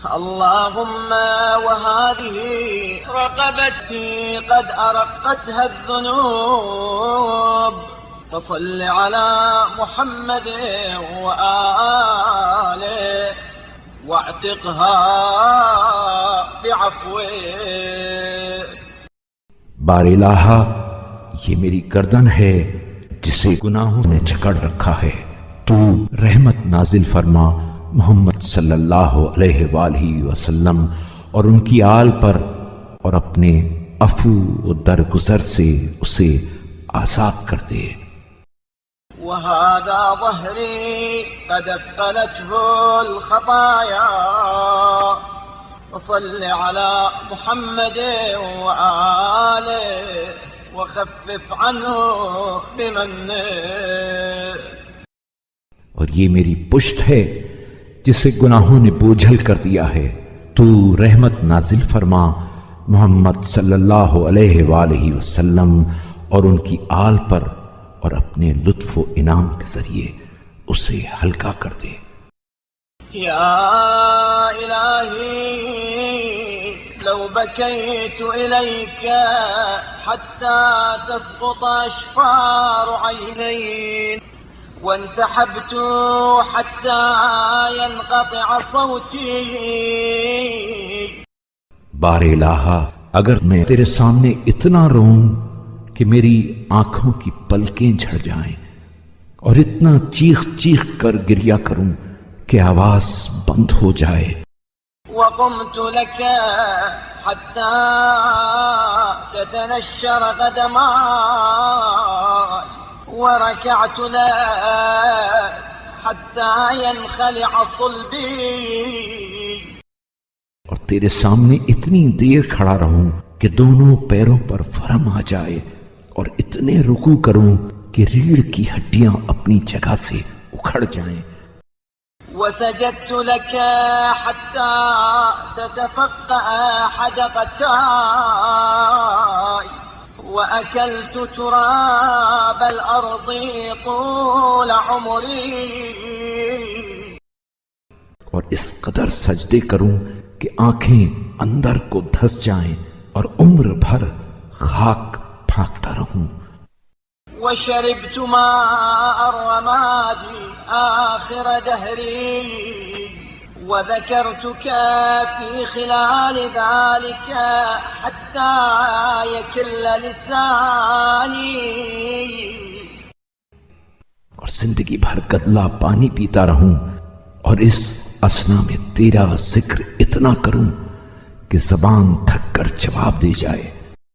اللهم وهذه رقبتي قد أرقتها الذنوب فصل على محمد وآله واعتقها بعفوك. بار الہا، یہ میری گردن ہے جسے گناہوں نے جکڑ رکھا ہے، تو رحمت نازل فرما محمد صلی اللہ علیہ وآلہ وسلم اور ان کی آل پر، اور اپنے عفو و درگزر سے اسے آزاد کر دے. وهذا ظهري قد اثقلته الخطايا فصل على محمد وآله وخفف عنه بمنه. اور یہ میری پشت ہے جسے گناہوں نے بوجھل کر دیا ہے، تو رحمت نازل فرما محمد صلی اللہ علیہ وآلہ وسلم اور ان کی آل پر، اور اپنے لطف و انعام کے ذریعے اسے ہلکا کر دے. یا الہی لو بكيت إليك حتى تسقط أشفار عيني وانتحبت حتى ينقطع صوتي. بار الہا، اگر میں تیرے سامنے اتنا روں کہ میری آنکھوں کی پلکیں جھڑ جائیں، اور اتنا چیخ چیخ کر گریا کروں کہ آواز بند ہو جائے. وقمت لك حتى تتنشر قدماي وركعت لك حتى ينخلع صلبي. اور تیرے سامنے اتنی دیر کھڑا رہوں کہ دونوں پیروں پر فرم آ جائے، اور اتنے رکوع کروں کہ ریڑھ کی ہڈیاں اپنی جگہ سے اکھڑ جائیں. وسجدت لك حتى تتفقأ حدقتاي وأكلت تراب الأرض طول عمري. اور اس قدر سجدے کروں کہ آنکھیں اندر کو دھس جائیں اور عمر بھر خاک پھانکتا رہوں. وشربت ماء الرماد آخر دهري وذكرتك في خلال ذلك حتى يكل لساني. اور زندگی بھر گدلا پانی پیتا رہوں، اور اس اثنا میں تیرا ذکر اتنا کروں کہ زبان تھک کر جواب دے جائے.